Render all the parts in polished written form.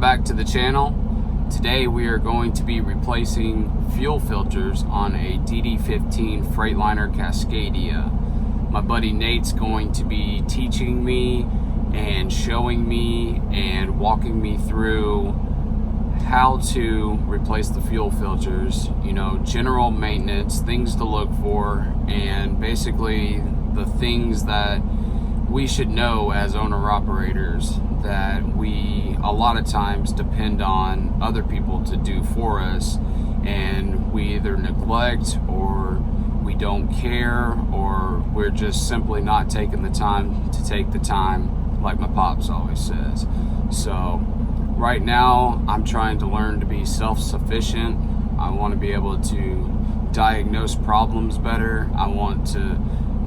back to the channel. Today we are going to be replacing fuel filters on a DD15 Freightliner Cascadia. My buddy Nate's going to be teaching me and showing me and walking me through how to replace the fuel filters, you know, general maintenance, things to look for, and basically the things that we should know as owner-operators that we a lot of times depend on other people to do for us, and we either neglect or we don't care, or we're just simply not taking the time to take the time, like my pops always says. So right now I'm trying to learn to be self-sufficient. I want to be able to diagnose problems better. I want to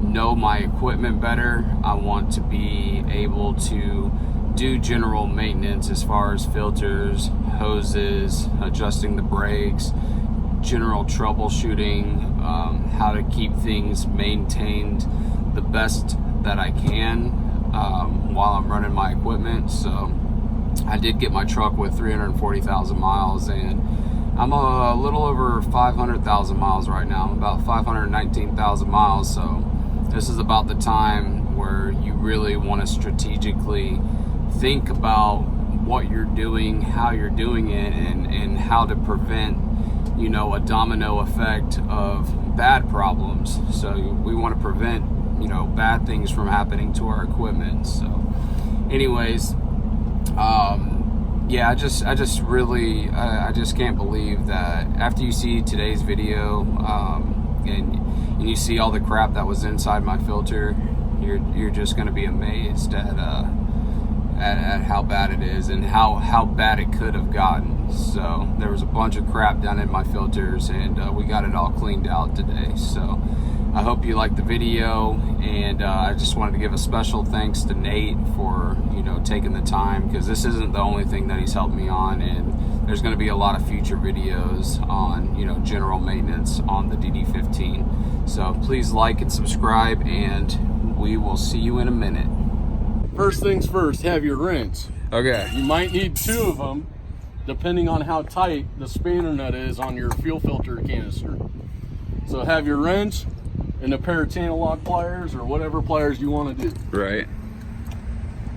know my equipment better. I want to be able to do general maintenance as far as filters, hoses, adjusting the brakes, general troubleshooting, how to keep things maintained the best that I can while I'm running my equipment. So I did get my truck with 340,000 miles, and I'm a little over 500,000 miles right now. I'm about 519,000 miles, so this is about the time where you really want to strategically think about what you're doing, how you're doing it, and how to prevent, you know, a domino effect of bad problems. So we want to prevent, you know, bad things from happening to our equipment. So anyways, yeah, I just can't believe that after you see today's video, and you see all the crap that was inside my filter, you're just going to be amazed at how bad it is and how bad it could have gotten. So there was a bunch of crap down in my filters, and we got it all cleaned out today. So I hope you liked the video, and I just wanted to give a special thanks to Nate for, you know, taking the time, because this isn't the only thing that he's helped me on, and there's going to be a lot of future videos on, you know, general maintenance on the DD15. So please like and subscribe, and we will see you in a minute. First things first, have your wrench. Okay. You might need 2 of them, depending on how tight the spanner nut is on your fuel filter canister. So have your wrench and a pair of channel lock pliers, or whatever pliers you want to do. Right.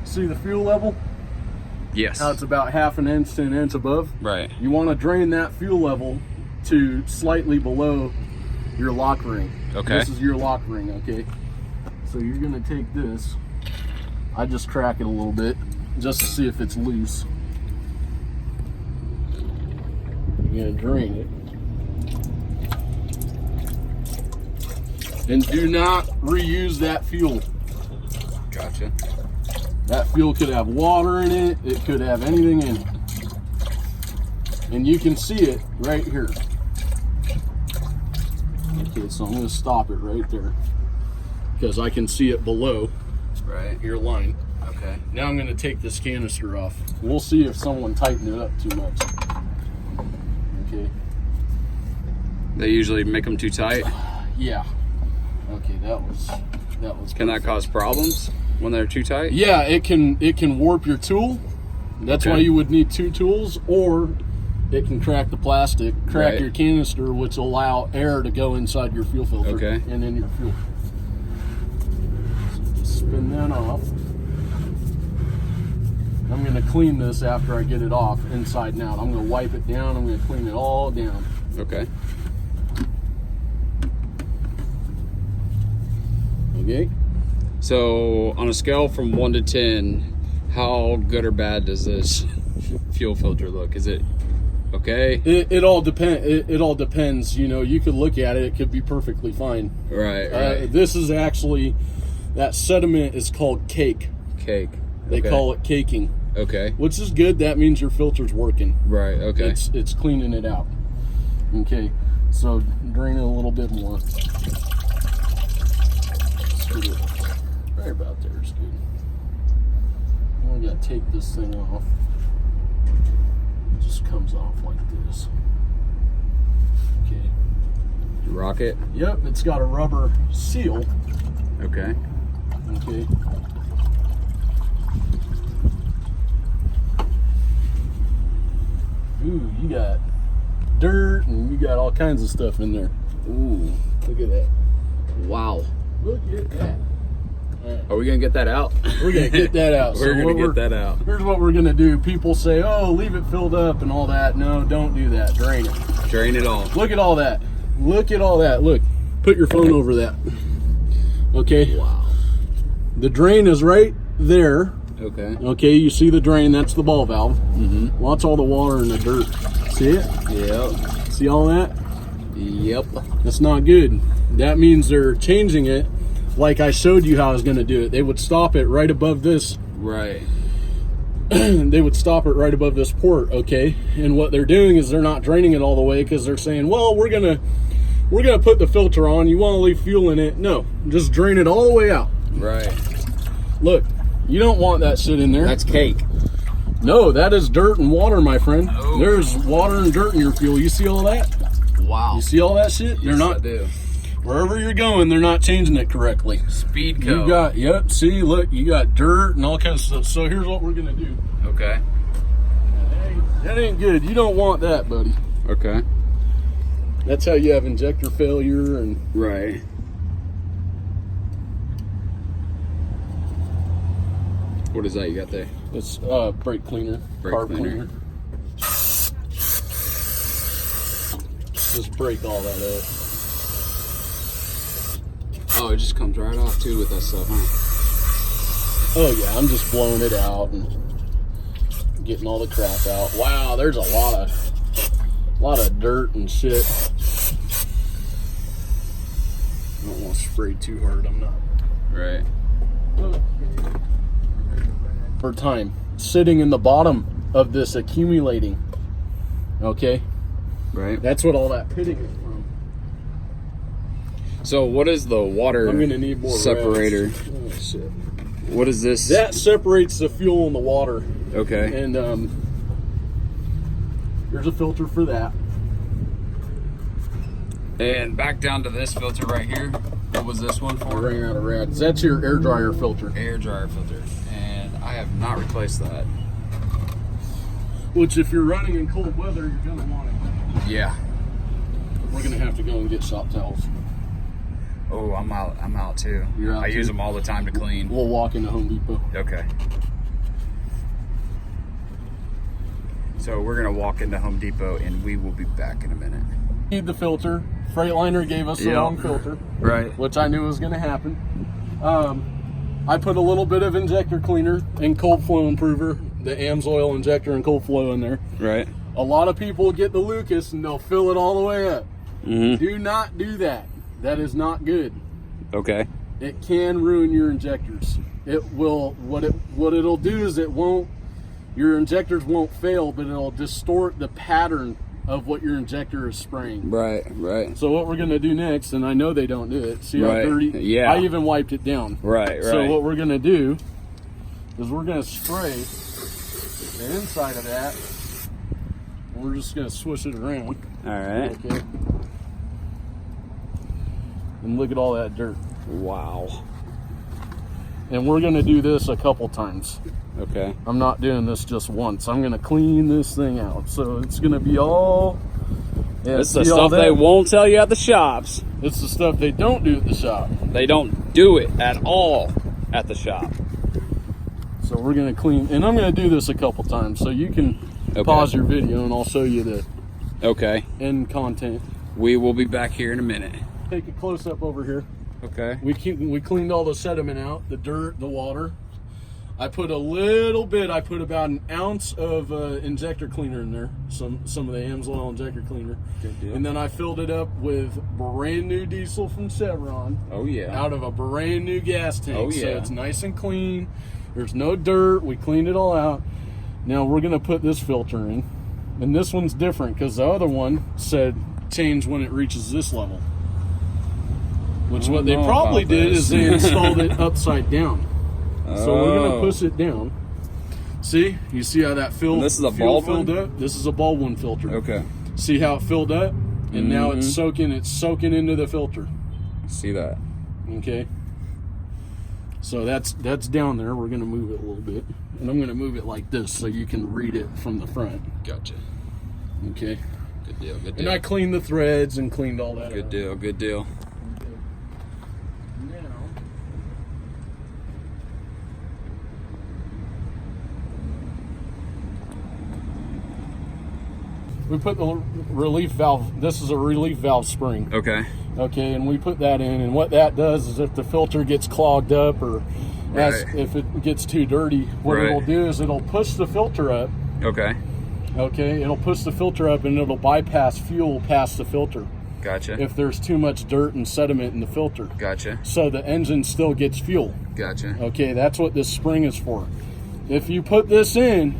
See the fuel level? Yes. How it's about 1/2 inch to 1 inch above? Right. You want to drain that fuel level to slightly below your lock ring. Okay. This is your lock ring, okay? So you're going to take this. I just crack it a little bit just to see if it's loose. You're going to drain it. And do not reuse that fuel. Gotcha. That fuel could have water in it. It could have anything in it. And you can see it right here. Okay, so I'm going to stop it right there, because I can see it below your line. Okay. Now I'm going to take this canister off. We'll see if someone tightened it up too much. Okay. They usually make them too tight. Yeah. Okay, that was Can that cause problems when they're too tight? Yeah, it can warp your tool. That's why you would need 2 tools, or it can crack the plastic, crack your canister, which will allow air to go inside your fuel filter and in your fuel. So just spin that off. I'm going to clean this after I get it off inside and out. I'm going to wipe it down. I'm going to clean it all down. Okay. Okay. So on a scale from 1 to 10, how good or bad does this fuel filter look? Is it okay? It all depends. You know, you could look at it. It could be perfectly fine. Right. This is actually, that sediment is called cake. Cake. They call it caking. Okay. Which is good. That means your filter's working. Right. Okay. It's cleaning it out. Okay. So drain it a little bit more. Right about there is good. Now we gotta take this thing off. It just comes off like this. Okay. Rock it? Yep, it's got a rubber seal. Okay. Okay. Ooh, you got dirt and you got all kinds of stuff in there. Ooh, Look at that. wow. Look at that. All right. Are we gonna get that out? We're gonna get that out. We're gonna get that out. Here's what we're gonna do. People say, "Oh, leave it filled up and all that." No, don't do that. Drain it. Drain it all. Look at all that. Look at all that. Look. Put your phone over that. Okay. Wow. The drain is right there. Okay. Okay. You see the drain? That's the ball valve. Mm-hmm. Well, that's all the water and the dirt. See it? Yep. See all that? Yep. That's not good. That means they're changing it like I showed you how I was going to do it. They would stop it right above this. Right. They would stop it right above this port, okay? And what they're doing is they're not draining it all the way because they're saying, well, we're gonna put the filter on. You want to leave fuel in it? No, just drain it all the way out. Right. Look, you don't want that shit in there. That's cake. No, that is dirt and water, my friend. Oh. There's water and dirt in your fuel. You see all that? Wow. You see all that shit? Yes, They're not. I do. Wherever you're going, they're not changing it correctly. Speed You code. got, yep, see, look, you got dirt and all kinds of stuff. So here's what we're gonna do. Okay. That ain't good. You don't want that, buddy. Okay. That's how you have injector failure and Right. What is that you got there? it's brake cleaner, Brake carb cleaner. cleaner. Just break all that up. Oh, it just comes right off too with that stuff, huh? Oh yeah, I'm just blowing it out and getting all the crap out. Wow, there's a lot of dirt and shit. I don't want to spray too hard. I'm not. Right. For time sitting in the bottom of this accumulating. Okay, Right. that's what all that pitting is from. So what is the water I'm gonna need more separator? rads. Oh shit. What is this? That separates the fuel and the water. Okay. And there's a filter for that. And back down to this filter right here. What was this one I for? ran out of rads. That's your air dryer filter. Air dryer filter. And I have not replaced that. Which, if you're running in cold weather, you're gonna want it. Yeah. We're gonna have to go and get shop towels. Oh, I'm out too. You're out I use too? them all the time to clean. We'll walk into Home Depot. Okay. So we're gonna walk into Home Depot and we will be back in a minute. Need the filter. Freightliner gave us the Yep. wrong filter, Right. which I knew was gonna happen. I put a little bit of injector cleaner and cold flow improver, the AMS oil injector and cold flow in there. Right. A lot of people get the Lucas and they'll fill it all the way up. Mm-hmm. Do not do that. That is not good. Okay. It can ruin your injectors. It will. What it'll do is your injectors won't fail, but it'll distort the pattern of what your injector is spraying. Right. Right. So what we're gonna do next, and I know they don't do it. See how Right. dirty? Yeah. I even wiped it down. Right. So what we're gonna do is we're gonna spray the inside of that. And we're just gonna swish it around. All right. Okay. And look at all that dirt. Wow. And we're gonna do this a couple times. Okay. I'm not doing this just once. I'm gonna clean this thing out. So it's gonna be all. Yeah, This is the see all stuff they that? won't tell you at the shops. It's the stuff they don't do at the shop. They don't do it at all at the shop. So we're gonna clean, and I'm gonna do this a couple times. So you can pause your video, and I'll show you the Okay. end content. We will be back here in a minute. Take a close up over here. Okay. We cleaned all the sediment out, the dirt, the water. I put a little bit. I put about an ounce of injector cleaner in there. Some of the AMS oil injector cleaner. Good deal. And then I filled it up with brand new diesel from Chevron. Oh yeah. Out of a brand new gas tank. Oh, So yeah. it's nice and clean. There's no dirt. We cleaned it all out. Now we're gonna put this filter in, and this one's different because the other one said change when it reaches this level. Which what they know probably about did this. is they installed it upside down. So we're gonna Oh. push it down. See? You see how that And this is a fuel bulb filled one? up? This is a Baldwin filter. Okay. See how it filled up? And now it's Mhm. soaking into the filter. See that? Okay. So that's down there. We're gonna move it a little bit. And I'm gonna move it like this so you can read it from the front. Gotcha. Okay. Good deal, good deal. And I cleaned the threads and cleaned all that. Good deal, good deal. Now, we put the relief valve. This is a relief valve spring. Okay. Okay, and we put that in, and what that does is if the filter gets clogged up or if it gets too dirty, what it'll do is it'll push the filter up. Okay. Okay, it'll push the filter up and it'll bypass fuel past the filter. Gotcha. If there's too much dirt and sediment in the filter. Gotcha. So the engine still gets fuel. Gotcha. Okay, that's what this spring is for. If you put this in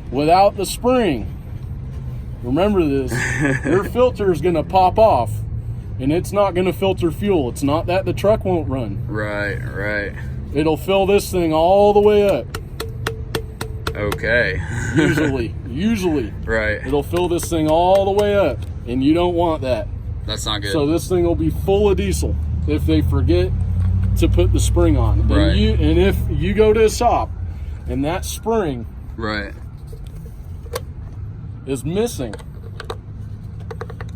without the spring, remember this, your filter is going to pop off and it's not going to filter fuel. It's not that the truck won't run. Right, right. It'll fill this thing all the way up. Okay. Usually. Right. It'll fill this thing all the way up, and you don't want that. That's not good. So this thing will be full of diesel if they forget to put the spring on. Right. And if you go to a shop and that spring is missing,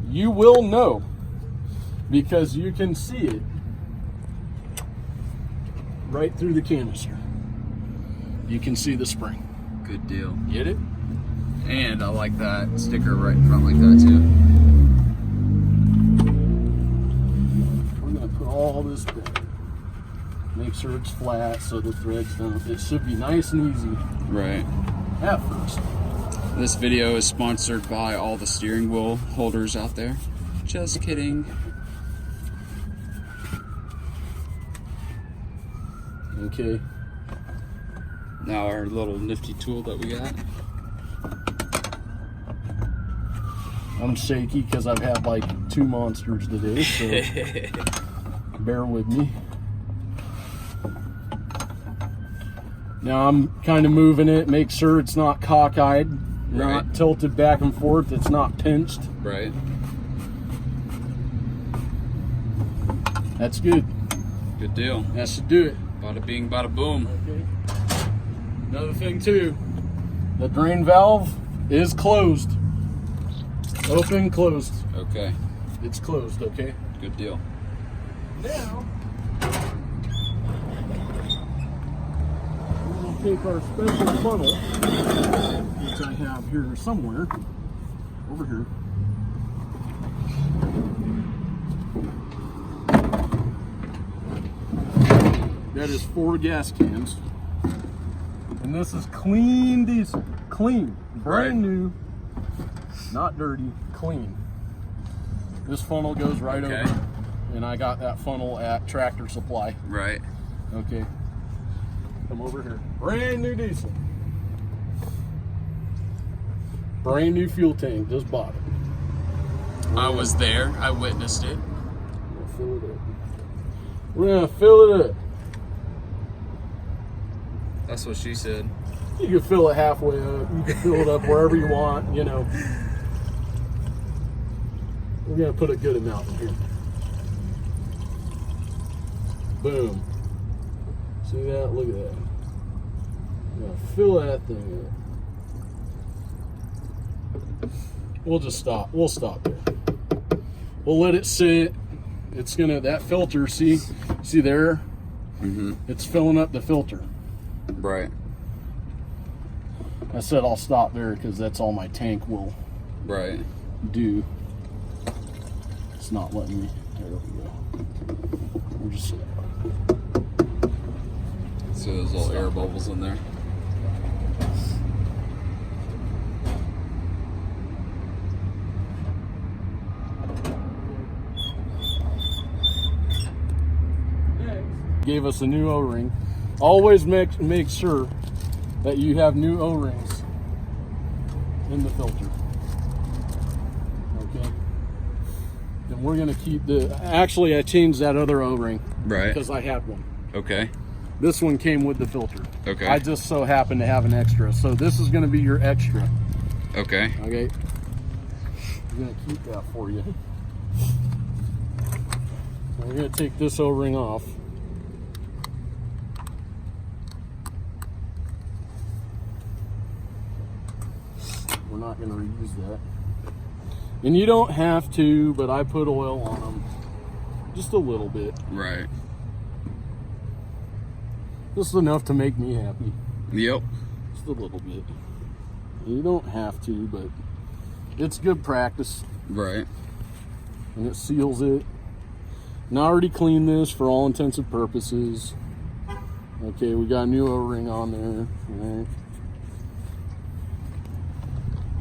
you will know because you can see it right through the canister. You can see the spring. Good deal. Get it? And I like that sticker right in front like that too. We're going to put all this back. Make sure it's flat so the threads don't. It should be nice and easy. Right. At first. This video is sponsored by all the steering wheel holders out there. Just kidding. Okay. Now our little nifty tool that we got. I'm shaky because I've had like 2 monsters today, so bear with me. Now I'm kind of moving it, make sure it's not cockeyed, not tilted back and forth, it's not pinched. Right. That's good. Good deal. That should do it. Bada bing, bada boom. Okay. Another thing too, the drain valve is closed. Open, closed. Okay. It's closed, okay? Good deal. Now, we'll take our special funnel, which I have here somewhere, over here. That is 4 gas cans. And this is clean diesel. Clean. Brand new. Not dirty. Clean. This funnel goes right over. And I got that funnel at Tractor Supply. Right. Okay. Come over here. Brand new diesel. Brand new fuel tank. Just bought it. I was there. I witnessed it. We'll fill it up. We're gonna fill it up. That's what she said. You can fill it halfway up. You can fill it up wherever you want, you know. We're gonna put a good amount in here. Boom. See that? Look at that. We're gonna fill that thing up. We'll just stop. We'll stop there. We'll let it sit. It's gonna, that filter, see there? Mm-hmm. It's filling up the filter. Right. I said I'll stop there because that's all my tank will do. It's not letting me. There we go. We're just. So there's little air bubbles in there. Gave us a new O-ring. Always make sure that you have new O-rings in the filter. Okay. And we're gonna keep the. Actually, I changed that other O-ring. Right. Because I had one. Okay. This one came with the filter. Okay. I just so happened to have an extra, so this is gonna be your extra. Okay. Okay. I'm gonna keep that for you. So we're gonna take this O-ring off. We're not going to reuse that. And you don't have to, but I put oil on them. Just a little bit. Right. Just enough to make me happy. Yep. Just a little bit. You don't have to, but it's good practice. Right. And it seals it. And I already cleaned this for all intents and purposes. Okay, we got a new O-ring on there. All right.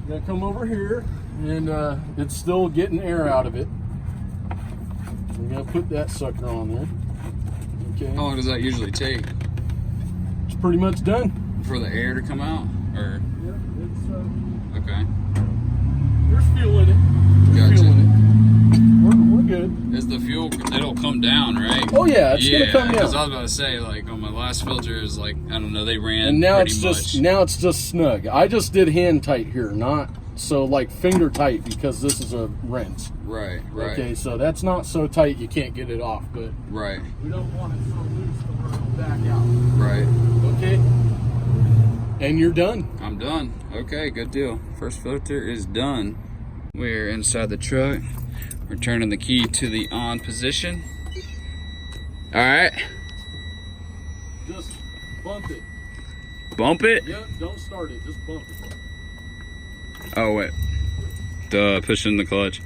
Gonna come over here, and it's still getting air out of it. We're gonna put that sucker on there. Okay. How long does that usually take? It's pretty much done. For the air to come out? Or? Yeah, it's Okay. there's fuel in it. There's Gotcha. fuel in it. We're good. Is the fuel, it'll come down, right? Oh yeah, it's gonna come because I down. was about to say, like, on my last filter is like, I don't know, they ran And now pretty it's much. just snug. I just did hand tight here, not so like finger tight, because this is a rinse. Right, right. Okay, so that's not so tight you can't get it off, but Right, we don't want it so loose to where it'll back out. right. Okay? And you're done. I'm done. Okay, good deal. First filter is done. We're inside the truck. We're turning the key to the on position. All right. Just bump it. Bump it. Yep, don't start it, just bump it. Oh, wait. Duh, pushing the clutch.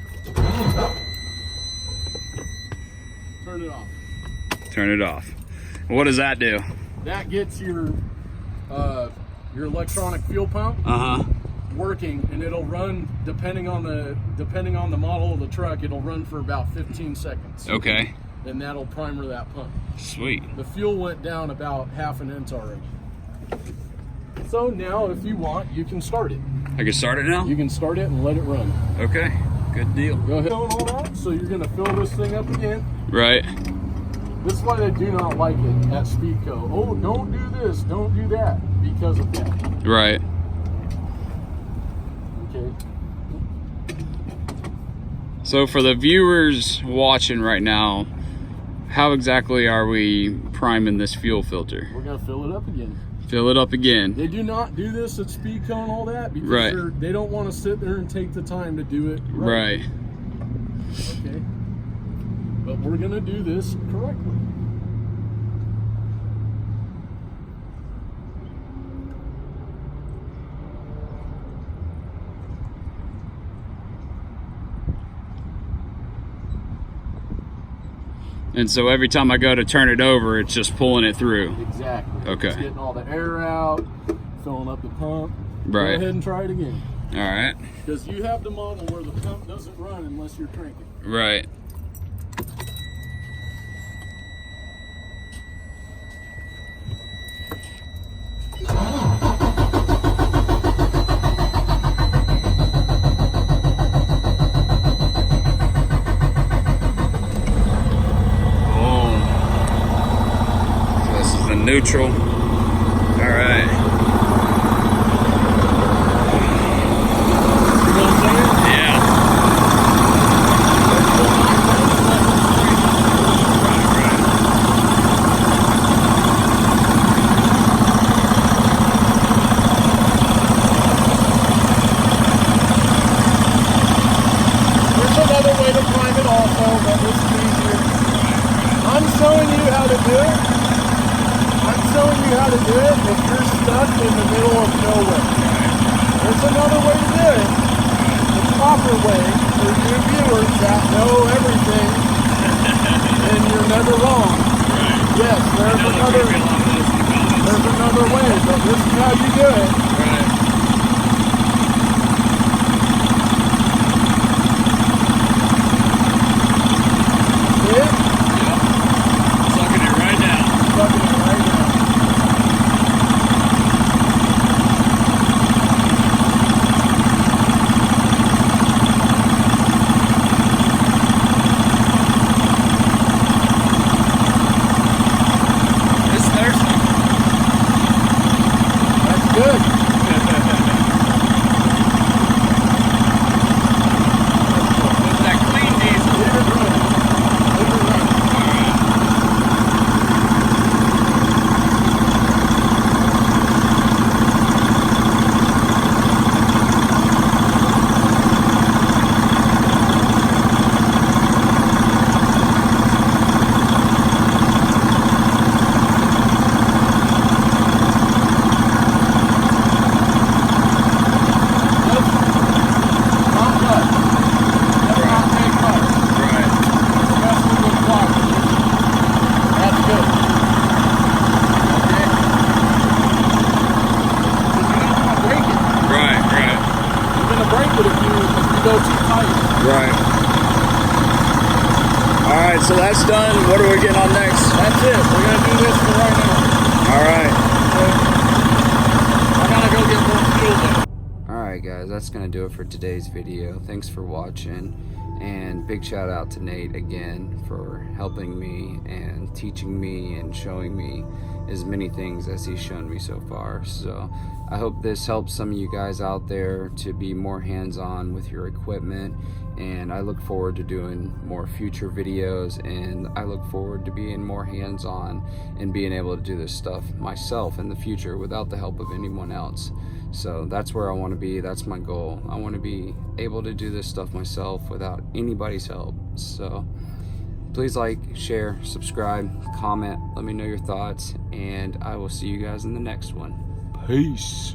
Turn it off. Turn it off. What does that do? That gets your electronic fuel pump Uh-huh. working, and it'll run depending on the model of the truck. It'll run for about 15 seconds. Okay. And that'll primer that pump. Sweet. The fuel went down about half an inch already. So now, if you want, you can start it. I can start it now? You can start it and let it run. Okay. Good deal. Go ahead. Doing all that, so you're gonna fill this thing up again. Right. This is why they do not like it at Speedco. Oh, don't do this, don't do that, because of that. Right. Okay. So for the viewers watching right now, how exactly are we priming this fuel filter? We're gonna fill it up again. Fill it up again. They do not do this at Speedco and all that because Right. they don't want to sit there and take the time to do it Right. Okay. But we're gonna do this correctly. And so every time I go to turn it over, it's just pulling it through. Exactly. Okay. It's getting all the air out, filling up the pump. Right. Go ahead and try it again. All right. Because you have the model where the pump doesn't run unless you're cranking. Right. Neutral. All right. You know what I'm saying? Yeah. There's another way to prime it also, but this is easier. I'm showing you how to do it. I'm showing you how to do it if you're stuck in the middle of nowhere. There's another way to do it. The proper way for you viewers that know everything and you're never wrong. Yes, there's another way, but this is how you do it. Right. See it? Sucking it right down. Sucking it right now. It's thirsty. That's good. Right. All right, so that's done. What are we getting on next? That's it. We're gonna do this for right now. All right. I gotta go get more fuel though. Alright guys, that's going to do it for today's video. Thanks for watching, and big shout out to Nate again for helping me and teaching me and showing me as many things as he's shown me so far. So I hope this helps some of you guys out there to be more hands-on with your equipment, and I look forward to doing more future videos, and I look forward to being more hands-on and being able to do this stuff myself in the future without the help of anyone else. So that's where I want to be. That's my goal. I want to be able to do this stuff myself without anybody's help. So please like, share, subscribe, comment, let me know your thoughts, and I will see you guys in the next one. Peace.